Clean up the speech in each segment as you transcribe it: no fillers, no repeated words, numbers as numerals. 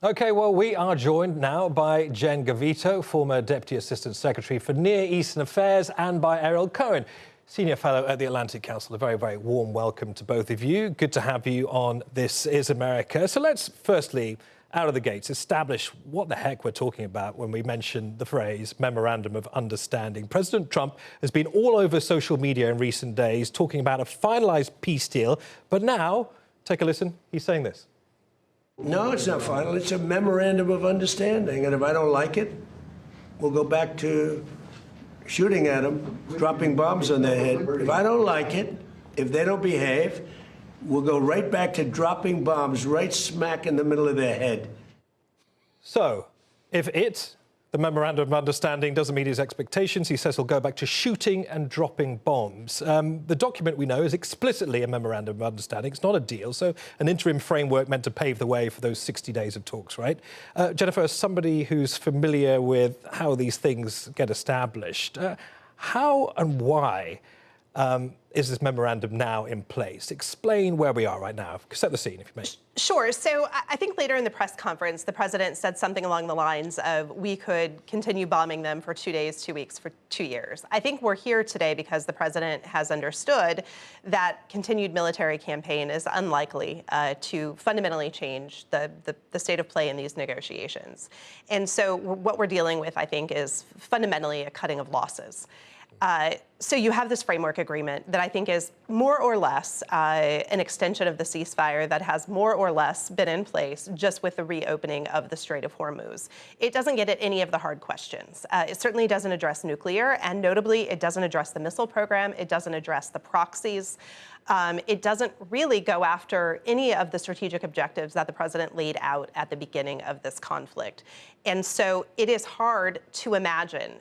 OK, well, we are joined now by Jen Gavito, former Deputy Assistant Secretary for Near Eastern Affairs, and by Ariel Cohen, Senior Fellow at the Atlantic Council. A very, very warm welcome to both of you. Good to have you on This Is America. So let's firstly, out of the gates, establish what the heck we're talking about when we mention the phrase Memorandum of Understanding. President Trump has been all over social media in recent days talking about a finalised peace deal. But now, take a listen, he's saying this. No, it's not final. It's a memorandum of understanding. And if I don't like it, we'll go back to shooting at them, dropping bombs on their head. If I don't like it, if they don't behave, we'll go right back to dropping bombs right smack in the middle of their head. So, if the Memorandum of Understanding, doesn't meet his expectations, he says he'll go back to shooting and dropping bombs. The document, we know, is explicitly a Memorandum of Understanding. It's not a deal, so an interim framework meant to pave the way for those 60 days of talks, right? Jennifer, as somebody who's familiar with how these things get established, how and why is this memorandum now in place? Explain where we are right now. Set the scene, if you may. Sure. So I think later in the press conference, the president said something along the lines of, we could continue bombing them for 2 days, 2 weeks, for 2 years. I think we're here today because the president has understood that continued military campaign is unlikely to fundamentally change the state of play in these negotiations. And so what we're dealing with, I think, is fundamentally a cutting of losses. So you have this framework agreement that I think is more or less an extension of the ceasefire that has more or less been in place just with the reopening of the Strait of Hormuz. It doesn't get at any of the hard questions. It certainly doesn't address nuclear, and notably, it doesn't address the missile program. It doesn't address the proxies. It doesn't really go after any of the strategic objectives that the president laid out at the beginning of this conflict. And so it is hard to imagine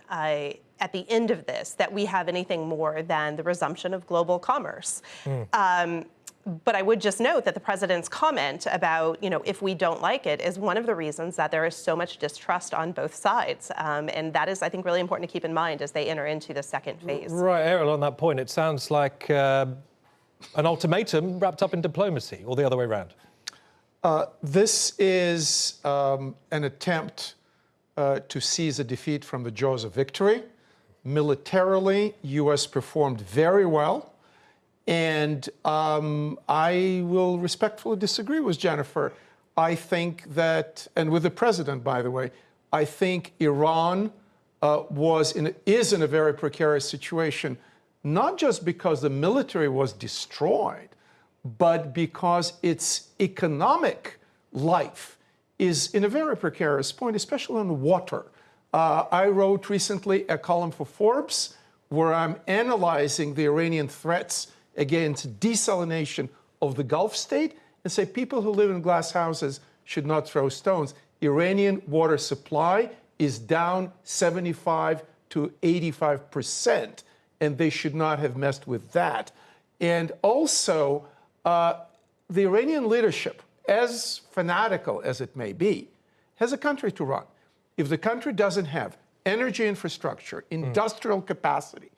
at the end of this that we have anything more than the resumption of global commerce. But I would just note that the president's comment about, if we don't like it, is one of the reasons that there is so much distrust on both sides. And that is, I think, really important to keep in mind as they enter into the second phase. Right, Ariel, on that point, it sounds like an ultimatum wrapped up in diplomacy, or the other way around. This is an attempt to seize a defeat from the jaws of victory. Militarily, U.S. performed very well. And I will respectfully disagree with Jennifer. I think that, and with the president, by the way, I think Iran is in a very precarious situation, not just because the military was destroyed, but because its economic life is in a very precarious point, especially on water. I wrote recently a column for Forbes where I'm analyzing the Iranian threats against desalination of the Gulf state and say people who live in glass houses should not throw stones. Iranian water supply is down 75 to 85%, and they should not have messed with that. And also, the Iranian leadership, as fanatical as it may be, has a country to run. If the country doesn't have energy infrastructure, industrial capacity,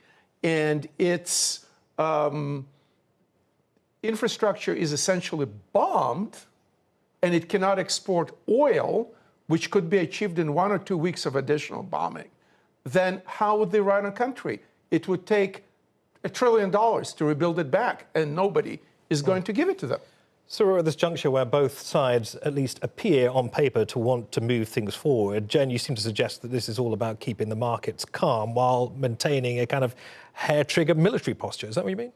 and its infrastructure is essentially bombed, and it cannot export oil, which could be achieved in 1 or 2 weeks of additional bombing, then how would they run a country? It would take $1 trillion to rebuild it back, and nobody is going to give it to them. So we're at this juncture where both sides at least appear on paper to want to move things forward. Jen, you seem to suggest that this is all about keeping the markets calm while maintaining a kind of hair-trigger military posture. Is that what you mean?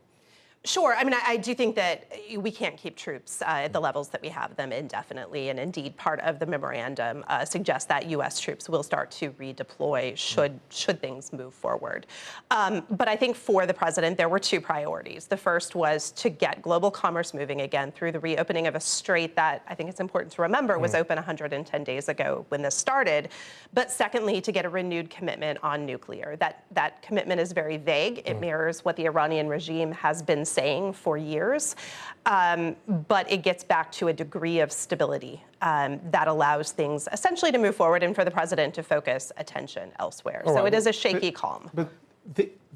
Sure. I mean, I do think that we can't keep troops at the levels that we have them indefinitely. And indeed, part of the memorandum suggests that U.S. troops will start to redeploy should things move forward. But I think for the president, there were two priorities. The first was to get global commerce moving again through the reopening of a strait that I think it's important to remember was open 110 days ago when this started. But secondly, to get a renewed commitment on nuclear. That commitment is very vague. It mirrors what the Iranian regime has been saying for years, but it gets back to a degree of stability that allows things essentially to move forward and for the president to focus attention elsewhere. So it is a shaky calm. But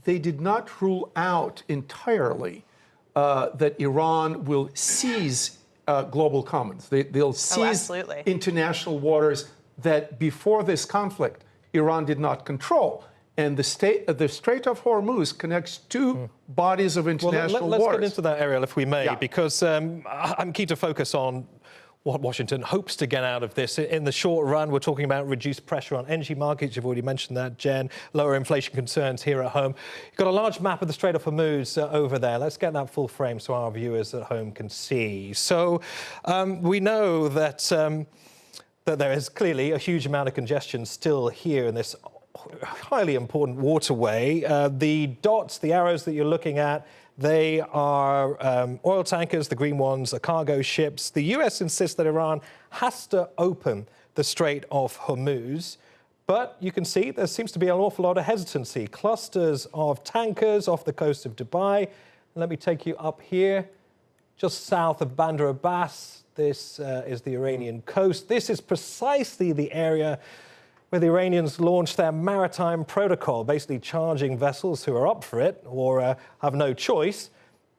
they did not rule out entirely that Iran will seize global commons. They'll seize international waters that before this conflict, Iran did not control. And the Strait of Hormuz connects two bodies of international waters. Let's get into that, Ariel, if we may, because I'm keen to focus on what Washington hopes to get out of this. In the short run, we're talking about reduced pressure on energy markets. You've already mentioned that, Jen. Lower inflation concerns here at home. You've got a large map of the Strait of Hormuz over there. Let's get that full frame so our viewers at home can see. So we know that, that there is clearly a huge amount of congestion still here in this highly important waterway. The dots, the arrows that you're looking at, they are oil tankers, the green ones are cargo ships. The US insists that Iran has to open the Strait of Hormuz, but you can see there seems to be an awful lot of hesitancy. Clusters of tankers off the coast of Dubai. Let me take you up here, just south of Bandar Abbas. This is the Iranian coast. This is precisely the area where the Iranians launched their maritime protocol, basically charging vessels who are up for it or have no choice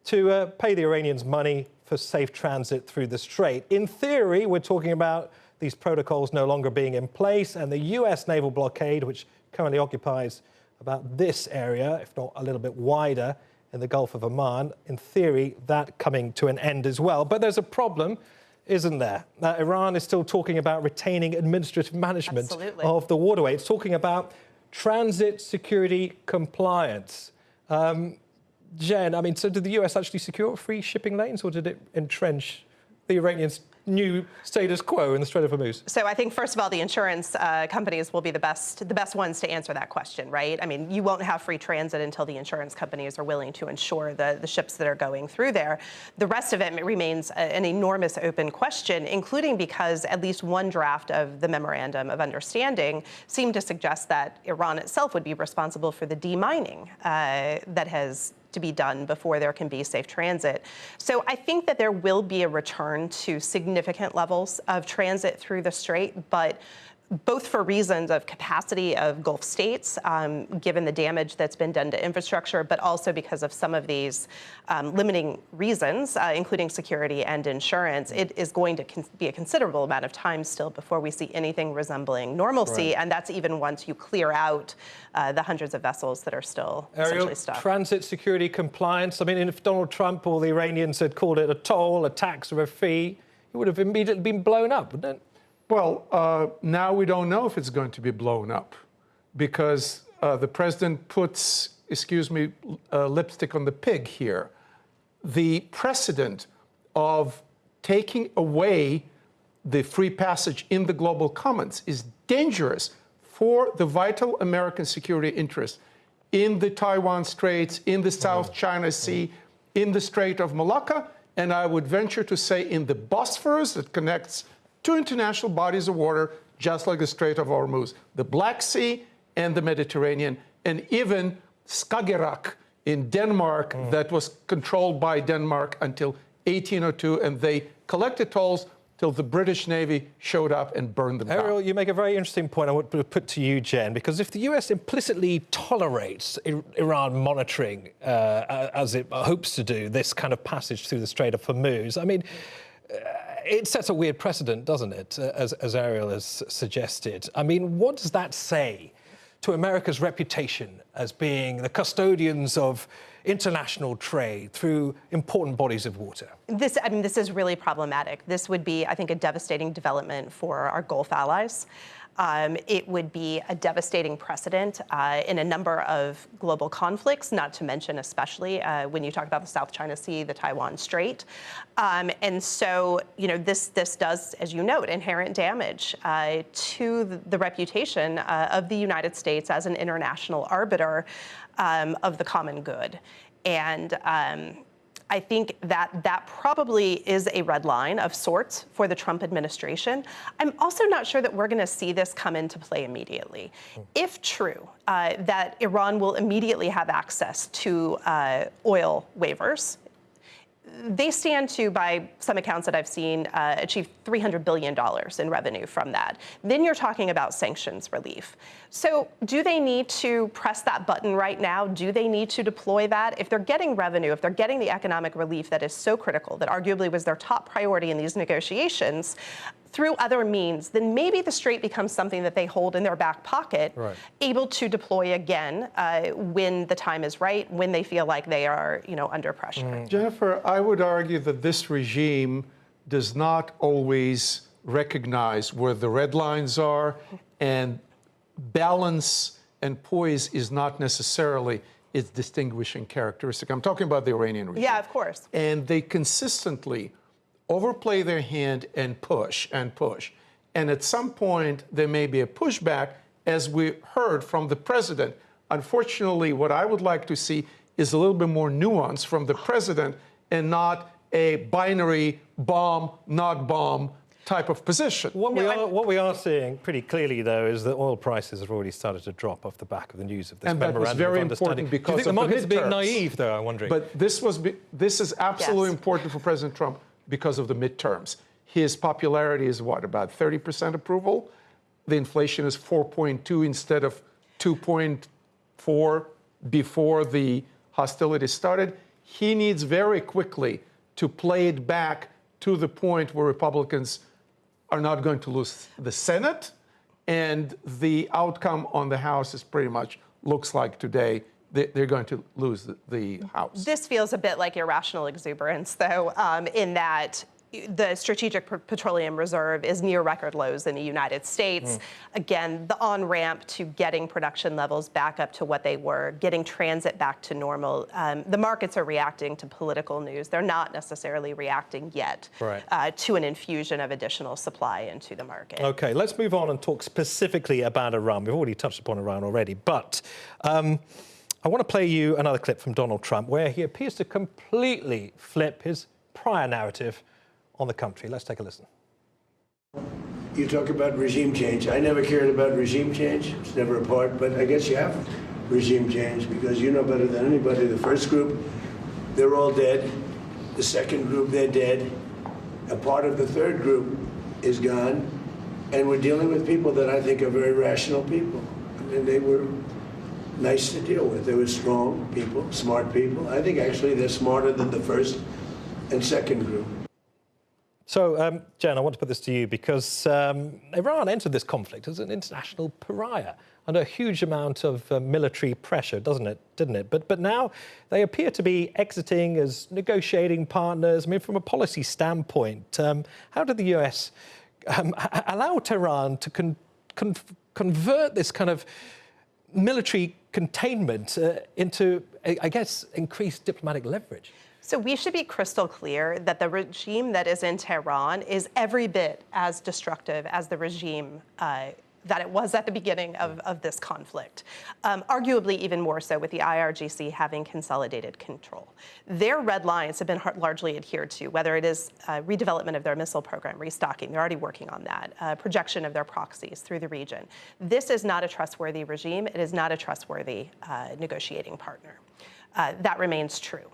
to pay the Iranians money for safe transit through the strait. In theory, we're talking about these protocols no longer being in place, and the US naval blockade, which currently occupies about this area, if not a little bit wider, in the Gulf of Oman, in theory, that coming to an end as well. But there's a problem, isn't there? Iran is still talking about retaining administrative management of the waterway. It's talking about transit security compliance. Jen, I mean, so did the US actually secure free shipping lanes, or did it entrench the Iranians' new status quo in the Strait of Hormuz? So I think, first of all, the insurance companies will be the best ones to answer that question, right? I mean, you won't have free transit until the insurance companies are willing to insure the ships that are going through there. The rest of it remains an enormous open question, including because at least one draft of the Memorandum of Understanding seemed to suggest that Iran itself would be responsible for the demining that has to be done before there can be safe transit. So I think that there will be a return to significant levels of transit through the strait, but both for reasons of capacity of Gulf states, given the damage that's been done to infrastructure, but also because of some of these limiting reasons, including security and insurance. It is going to be a considerable amount of time still before we see anything resembling normalcy, and that's even once you clear out the hundreds of vessels that are still essentially stuck. Transit security compliance, I mean, if Donald Trump or the Iranians had called it a toll, a tax, or a fee, it would have immediately been blown up, wouldn't it? Well, now we don't know if it's going to be blown up because the president puts, lipstick on the pig here. The precedent of taking away the free passage in the global commons is dangerous for the vital American security interests in the Taiwan Straits, in the South China Sea, in the Strait of Malacca, and I would venture to say in the Bosphorus that connects two international bodies of water, just like the Strait of Hormuz, the Black Sea and the Mediterranean, and even Skagerrak in Denmark that was controlled by Denmark until 1802, and they collected tolls till the British Navy showed up and burned them down. Ariel, you make a very interesting point I want to put to you, Jen, because if the US implicitly tolerates Iran monitoring, as it hopes to do, this kind of passage through the Strait of Hormuz, I mean, it sets a weird precedent, doesn't it, as Ariel has suggested. I mean, what does that say to America's reputation as being the custodians of international trade through important bodies of water? This is really problematic. This would be, I think, a devastating development for our Gulf allies. It would be a devastating precedent in a number of global conflicts, not to mention especially when you talk about the South China Sea, the Taiwan Strait. And so, you know, this does, as you note, inherent damage to the reputation of the United States as an international arbiter of the common good. And I think that probably is a red line of sorts for the Trump administration. I'm also not sure that we're going to see this come into play immediately. If true, that Iran will immediately have access to oil waivers, they stand to, by some accounts that I've seen, achieve $300 billion in revenue from that. Then you're talking about sanctions relief. So do they need to press that button right now? Do they need to deploy that? If they're getting revenue, if they're getting the economic relief that is so critical, that arguably was their top priority in these negotiations, through other means, then maybe the Strait becomes something that they hold in their back pocket, able to deploy again when the time is right, when they feel like they are, under pressure. Jennifer, I would argue that this regime does not always recognize where the red lines are, and balance and poise is not necessarily its distinguishing characteristic. I'm talking about the Iranian regime. Yeah, of course. And they consistently overplay their hand and push and push. And at some point, there may be a pushback, as we heard from the president. Unfortunately, what I would like to see is a little bit more nuance from the president and not a binary bomb, not bomb type of position. What we are seeing pretty clearly, though, is that oil prices have already started to drop off the back of the news of this memorandum of understanding. And that was very important because of the midterms. Do you think the market's being naive, though, I'm wondering? But this is absolutely important for President Trump because of the midterms. His popularity is what, about 30% approval? The inflation is 4.2 instead of 2.4 before the hostilities started. He needs very quickly to play it back to the point where Republicans are not going to lose the Senate, and the outcome on the House is pretty much looks like today they're going to lose the House. This feels a bit like irrational exuberance, though, in that the Strategic Petroleum Reserve is near record lows in the United States. Again, the on-ramp to getting production levels back up to what they were, getting transit back to normal. The markets are reacting to political news. They're not necessarily reacting yet to an infusion of additional supply into the market. OK, let's move on and talk specifically about Iran. We've already touched upon Iran already, but I want to play you another clip from Donald Trump where he appears to completely flip his prior narrative on the country. Let's take a listen. You talk about regime change. I never cared about regime change. It's never a part, but I guess you have regime change because you know better than anybody. The first group, they're all dead. The second group, they're dead. A part of the third group is gone. And we're dealing with people that I think are very rational people. And they were nice to deal with. They were strong people, smart people. I think actually they're smarter than the first and second group. So, Jen, I want to put this to you because Iran entered this conflict as an international pariah under a huge amount of military pressure, didn't it? But now they appear to be exiting as negotiating partners. I mean, from a policy standpoint, how did the US allow Tehran to convert this kind of military containment into, I guess, increased diplomatic leverage? So we should be crystal clear that the regime that is in Tehran is every bit as destructive as the regime that it was at the beginning of this conflict, arguably even more so with the IRGC having consolidated control. Their red lines have been largely adhered to, whether it is redevelopment of their missile program, restocking, they're already working on that, projection of their proxies through the region. This is not a trustworthy regime. It is not a trustworthy negotiating partner. That remains true.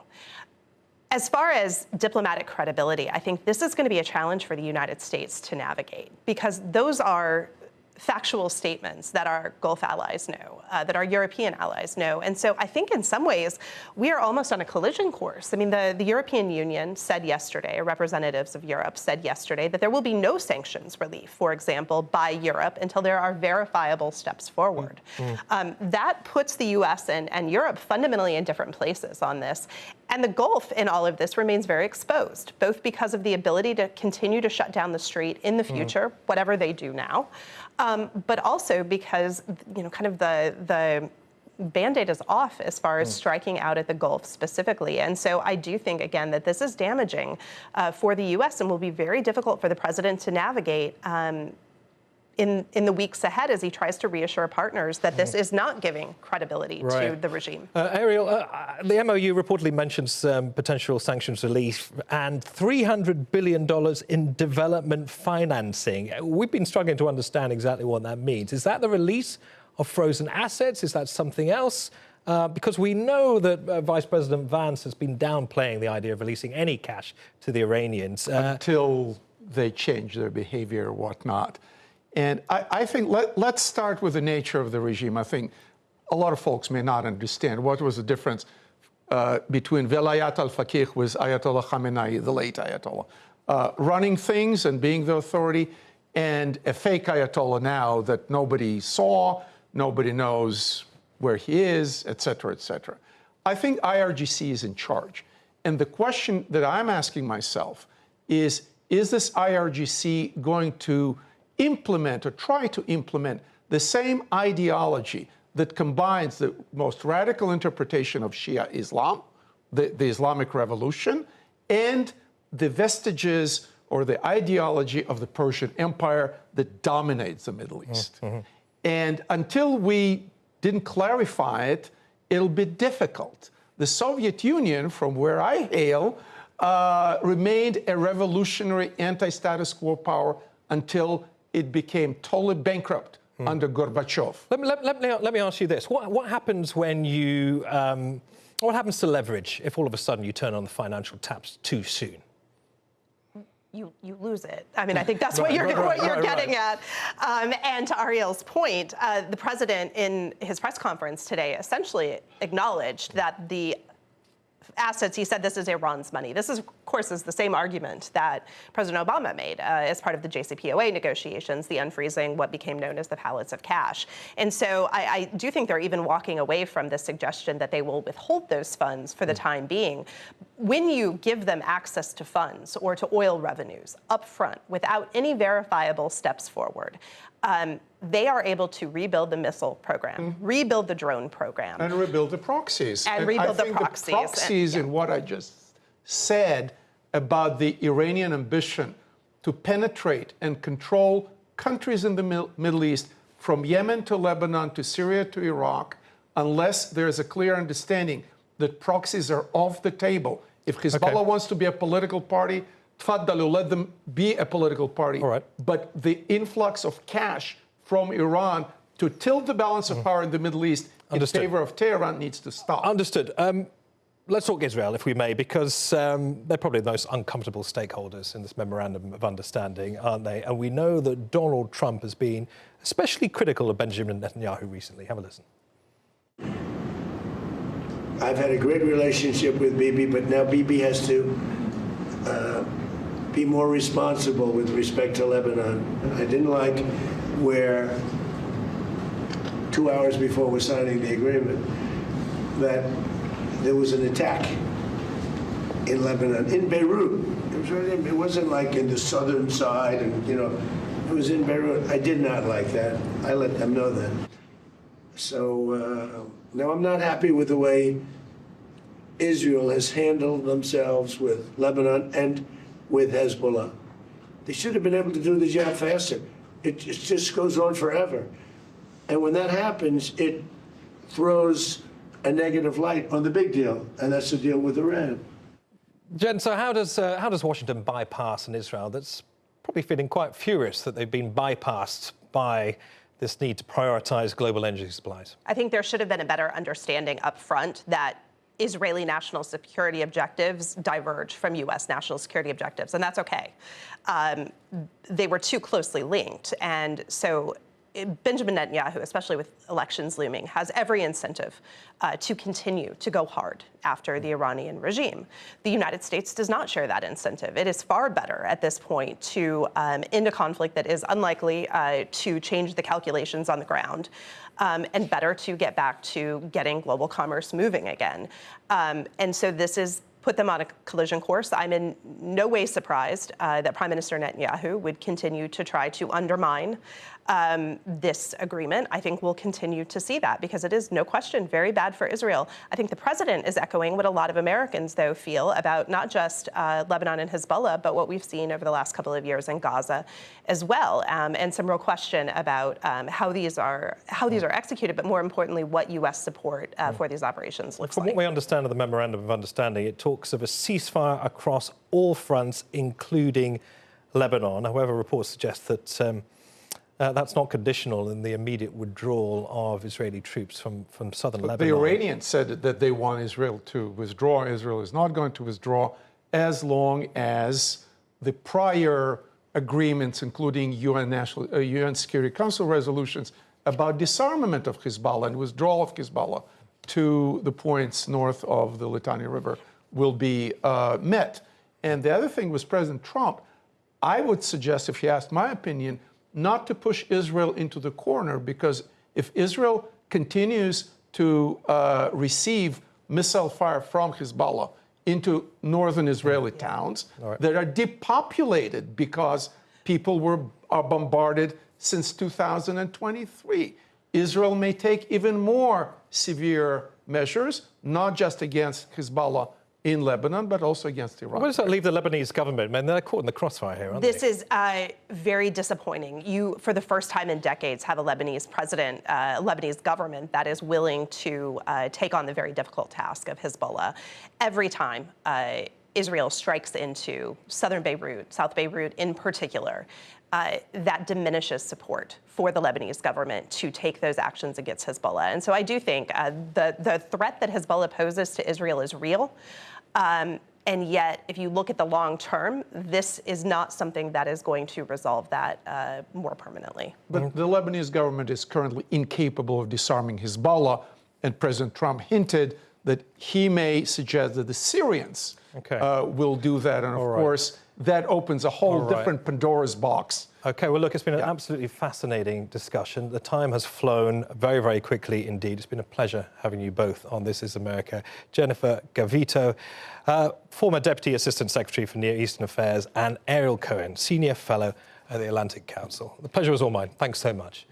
As far as diplomatic credibility, I think this is going to be a challenge for the United States to navigate because those are factual statements that our Gulf allies know, that our European allies know. And so I think in some ways, we are almost on a collision course. I mean, the European Union said yesterday, or representatives of Europe said yesterday, that there will be no sanctions relief, for example, by Europe until there are verifiable steps forward. That puts the US and Europe fundamentally in different places on this. And the Gulf in all of this remains very exposed, both because of the ability to continue to shut down the Strait in the future, whatever they do now, but also because, kind of the Band-Aid is off as far as striking out at the Gulf specifically. And so I do think, again, that this is damaging for the U.S. and will be very difficult for the president to navigate in the weeks ahead as he tries to reassure partners that this is not giving credibility to the regime. Ariel, the MOU reportedly mentions potential sanctions relief and $300 billion in development financing. We've been struggling to understand exactly what that means. Is that the release of frozen assets? Is that something else? Because we know that Vice President Vance has been downplaying the idea of releasing any cash to the Iranians. Until they change their behavior or whatnot. And I think let's start with the nature of the regime. I think a lot of folks may not understand what was the difference between Velayat al-Faqih with Ayatollah Khamenei, the late Ayatollah, running things and being the authority, and a fake Ayatollah now that nobody saw, nobody knows where he is, et cetera, et cetera. I think IRGC is in charge. And the question that I'm asking myself is this IRGC going to implement or try to implement the same ideology that combines the most radical interpretation of Shia Islam, the Islamic Revolution, and the vestiges or the ideology of the Persian Empire that dominates the Middle East? And until we didn't clarify it, it'll be difficult. The Soviet Union, from where I hail, remained a revolutionary anti-status quo power until it became totally bankrupt under Gorbachev. Let me ask you this. What happens when you, what happens to leverage if all of a sudden you turn on the financial taps too soon? You lose it. I mean, I think that's what you're getting at. And to Ariel's point, the president in his press conference today essentially acknowledged that the assets, he said this is Iran's money. This is, of course, is the same argument that President Obama made as part of the JCPOA negotiations, the unfreezing what became known as the pallets of cash. And so I do think they're even walking away from the suggestion that they will withhold those funds for the time being. When you give them access to funds or to oil revenues up front without any verifiable steps forward, they are able to rebuild the missile program, rebuild the drone program. And rebuild the proxies. And rebuild the proxies. The proxies in what I just said about the Iranian ambition to penetrate and control countries in the Middle East, from Yemen to Lebanon to Syria to Iraq, unless there is a clear understanding that proxies are off the table. If Hezbollah wants to be a political party, tfaddalu, let them be a political party. All right. But the influx of cash from Iran to tilt the balance of power in the Middle East in favor of Tehran needs to stop. Understood. Let's talk Israel, if we may, because they're probably the most uncomfortable stakeholders in this memorandum of understanding, aren't they? And we know that Donald Trump has been especially critical of Benjamin Netanyahu recently. Have a listen. I've had a great relationship with Bibi, but now Bibi has to be more responsible with respect to Lebanon. I didn't like where 2 hours before we're signing the agreement that there was an attack in Lebanon, in Beirut. It was right in, it wasn't like in the southern side, and it was in Beirut. I did not like that. I let them know that. So now I'm not happy with the way Israel has handled themselves with Lebanon and with Hezbollah. They should have been able to do the job faster. It just goes on forever. And when that happens, it throws a negative light on the big deal, and that's the deal with Iran. Jen, so how does Washington bypass an Israel that's probably feeling quite furious that they've been bypassed by this need to prioritize global energy supplies? I think there should have been a better understanding up front that Israeli national security objectives diverge from U.S. national security objectives, and that's okay. They were too closely linked, and so Benjamin Netanyahu, especially with elections looming, has every incentive to continue to go hard after the Iranian regime. The United States does not share that incentive. It is far better at this point to end a conflict that is unlikely to change the calculations on the ground, and better to get back to getting global commerce moving again. And so this is put them on a collision course. I'm in no way surprised that Prime Minister Netanyahu would continue to try to undermine this agreement. I think we'll continue to see that because it is, no question, very bad for Israel. I think the president is echoing what a lot of Americans, though, feel about not just Lebanon and Hezbollah, but what we've seen over the last couple of years in Gaza as well, and some real question about how these are executed, but more importantly, what U.S. support for these operations looks like. From what we understand of the Memorandum of Understanding, it talks of a ceasefire across all fronts, including Lebanon. However, reports suggest that that's not conditional in the immediate withdrawal of Israeli troops from southern But Lebanon. the Iranians said that they want Israel to withdraw. Israel is not going to withdraw as long as the prior agreements, including UN Security Council resolutions about disarmament of Hezbollah and withdrawal of Hezbollah to the points north of the Litani River, will be met. And the other thing was President Trump. I would suggest, if you asked my opinion, not to push Israel into the corner, because if Israel continues to receive missile fire from Hezbollah into northern Israeli towns that are depopulated because people are bombarded since 2023, Israel may take even more severe measures, not just against Hezbollah in Lebanon, but also against Iran. Where does that leave the Lebanese government? I mean, they're caught in the crossfire here, aren't This they? is very disappointing. You, for the first time in decades, have a Lebanese president, Lebanese government that is willing to take on the very difficult task of Hezbollah. Every time Israel strikes into southern Beirut, South Beirut in particular, that diminishes support for the Lebanese government to take those actions against Hezbollah. And so I do think the threat that Hezbollah poses to Israel is real. And yet, if you look at the long term, this is not something that is going to resolve that more permanently. But the Lebanese government is currently incapable of disarming Hezbollah, and President Trump hinted that he may suggest that the Syrians will do that. And of course, that opens a whole different Pandora's box. Okay, well, look, it's been an absolutely fascinating discussion. The time has flown very, very quickly indeed. It's been a pleasure having you both on This Is America. Jennifer Gavito, former Deputy Assistant Secretary for Near Eastern Affairs, and Ariel Cohen, Senior Fellow at the Atlantic Council. The pleasure was all mine. Thanks so much.